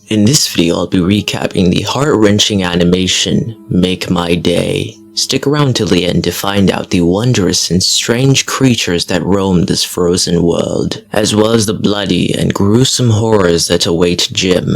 In this video, I'll be recapping the heart-wrenching animation, Make My Day. Stick around till the end to find out the wondrous and strange creatures that roam this frozen world, as well as the bloody and gruesome horrors that await Jim.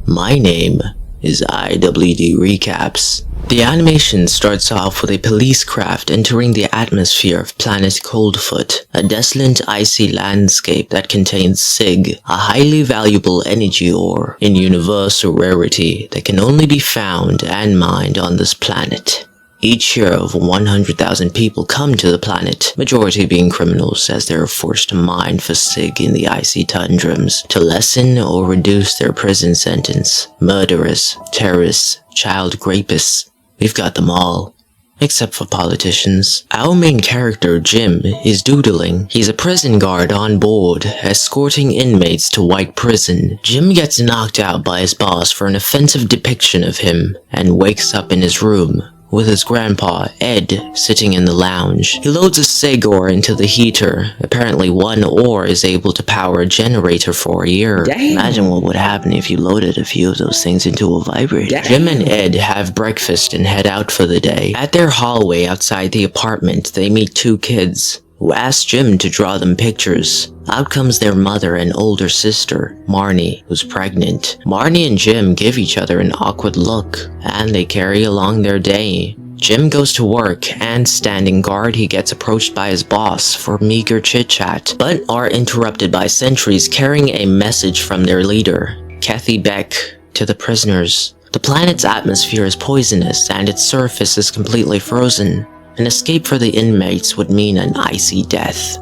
My name is IWD Recaps. The animation starts off with a police craft entering the atmosphere of planet Coldfoot, a desolate icy landscape that contains Sig, a highly valuable energy ore in universal rarity that can only be found and mined on this planet. Each year, over 100,000 people come to the planet, majority being criminals as they are forced to mine for Sig in the icy tundras to lessen or reduce their prison sentence. Murderers, terrorists, child rapists, we've got them all. Except for politicians. Our main character, Jim, is doodling. He's a prison guard on board, escorting inmates to White Prison. Jim gets knocked out by his boss for an offensive depiction of him, and wakes up in his room with his grandpa, Ed, sitting in the lounge. He loads a Sig ore into the heater. Apparently one ore is able to power a generator for a year. Damn. Imagine what would happen if you loaded a few of those things into a vibrator. Damn. Jim and Ed have breakfast and head out for the day. At their hallway outside the apartment, they meet two kids who ask Jim to draw them pictures. Out comes their mother and older sister, Marnie, who's pregnant. Marnie and Jim give each other an awkward look, and they carry along their day. Jim goes to work, and standing guard, he gets approached by his boss for meager chit-chat, but are interrupted by sentries carrying a message from their leader, Kathy Beck, to the prisoners. The planet's atmosphere is poisonous, and its surface is completely frozen. An escape for the inmates would mean an icy death.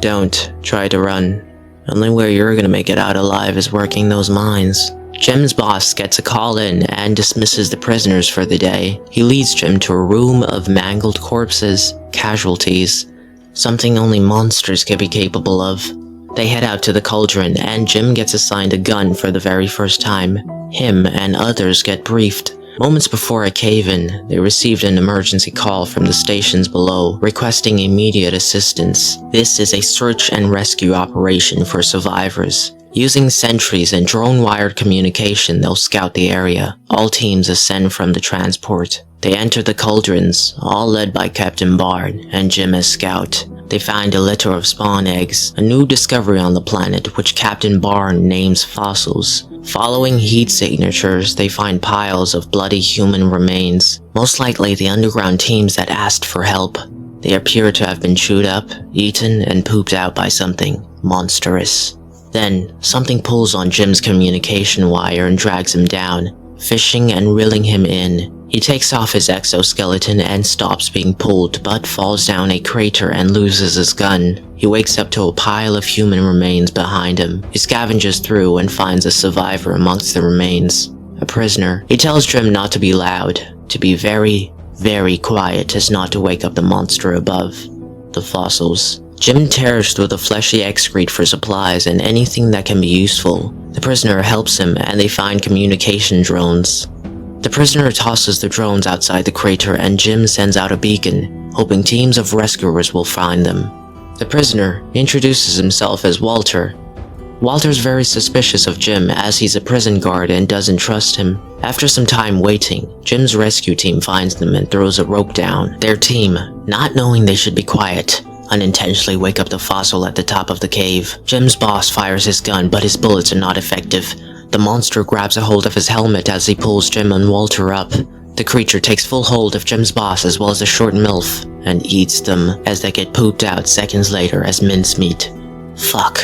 Don't try to run. Only way you're gonna make it out alive is working those mines. Jim's boss gets a call in and dismisses the prisoners for the day. He leads Jim to a room of mangled corpses, casualties, something only monsters can be capable of. They head out to the cauldron and Jim gets assigned a gun for the very first time. Him and others get briefed. Moments before a cave-in, they received an emergency call from the stations below, requesting immediate assistance. This is a search and rescue operation for survivors. Using sentries and drone-wired communication, they'll scout the area. All teams ascend from the transport. They enter the cauldrons, all led by Captain Barn and Jim as scout. They find a litter of spawn eggs, a new discovery on the planet which Captain Barn names fossils. Following heat signatures, they find piles of bloody human remains, most likely the underground teams that asked for help. They appear to have been chewed up, eaten, and pooped out by something monstrous. Then, something pulls on Jim's communication wire and drags him down, fishing and reeling him in. He takes off his exoskeleton and stops being pulled, but falls down a crater and loses his gun. He wakes up to a pile of human remains behind him. He scavenges through and finds a survivor amongst the remains, a prisoner. He tells Jim not to be loud, to be very, very quiet as not to wake up the monster above, the fossils. Jim tears through the fleshy excrete for supplies and anything that can be useful. The prisoner helps him and they find communication drones. The prisoner tosses the drones outside the crater and Jim sends out a beacon, hoping teams of rescuers will find them. The prisoner introduces himself as Walter. Walter's very suspicious of Jim as he's a prison guard and doesn't trust him. After some time waiting, Jim's rescue team finds them and throws a rope down. Their team, not knowing they should be quiet, unintentionally wake up the fossil at the top of the cave. Jim's boss fires his gun, but his bullets are not effective. The monster grabs a hold of his helmet as he pulls Jim and Walter up. The creature takes full hold of Jim's boss as well as the short MILF, and eats them as they get pooped out seconds later as mincemeat. Fuck,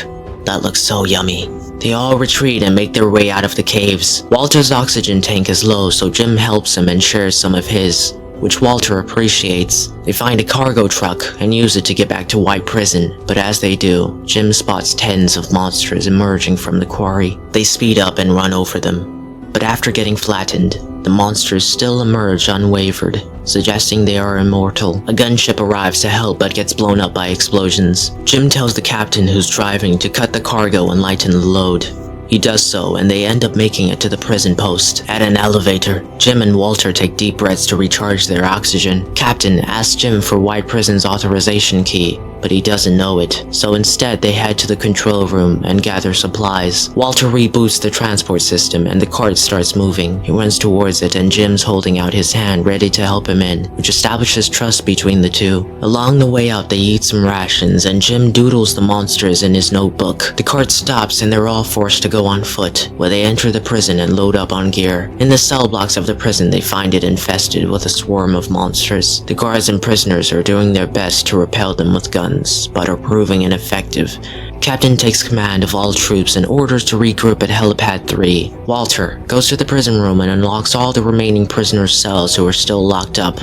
that looks so yummy. They all retreat and make their way out of the caves. Walter's oxygen tank is low, so Jim helps him and shares some of his, which Walter appreciates. They find a cargo truck and use it to get back to White Prison, but as they do, Jim spots tens of monsters emerging from the quarry. They speed up and run over them, but after getting flattened, the monsters still emerge unwavered, suggesting they are immortal. A gunship arrives to help but gets blown up by explosions. Jim tells the captain who's driving to cut the cargo and lighten the load. He does so, and they end up making it to the prison post. At an elevator, Jim and Walter take deep breaths to recharge their oxygen. Captain asks Jim for White Prison's authorization key, but he doesn't know it. So instead, they head to the control room and gather supplies. Walter reboots the transport system and the cart starts moving. He runs towards it and Jim's holding out his hand ready to help him in, which establishes trust between the two. Along the way out, they eat some rations and Jim doodles the monsters in his notebook. The cart stops and they're all forced to go on foot, where they enter the prison and load up on gear. In the cell blocks of the prison, they find it infested with a swarm of monsters. The guards and prisoners are doing their best to repel them with guns, but are proving ineffective. Captain takes command of all troops and orders to regroup at Helipad 3. Walter goes to the prison room and unlocks all the remaining prisoners' cells who are still locked up.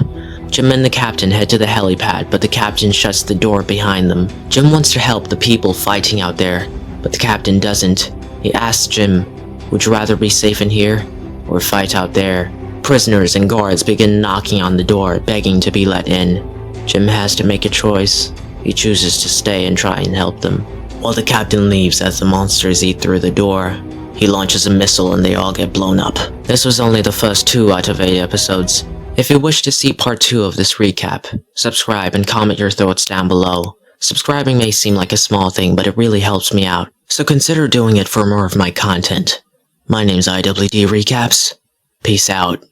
Jim and the captain head to the helipad, but the captain shuts the door behind them. Jim wants to help the people fighting out there, but the captain doesn't. He asks Jim, "Would you rather be safe in here or fight out there?" Prisoners and guards begin knocking on the door, begging to be let in. Jim has to make a choice. He chooses to stay and try and help them. While the captain leaves as the monsters eat through the door, he launches a missile and they all get blown up. This was only the first 2 out of 8 episodes. If you wish to see part 2 of this recap, subscribe and comment your thoughts down below. Subscribing may seem like a small thing, but it really helps me out, so consider doing it for more of my content. My name's IWD Recaps. Peace out.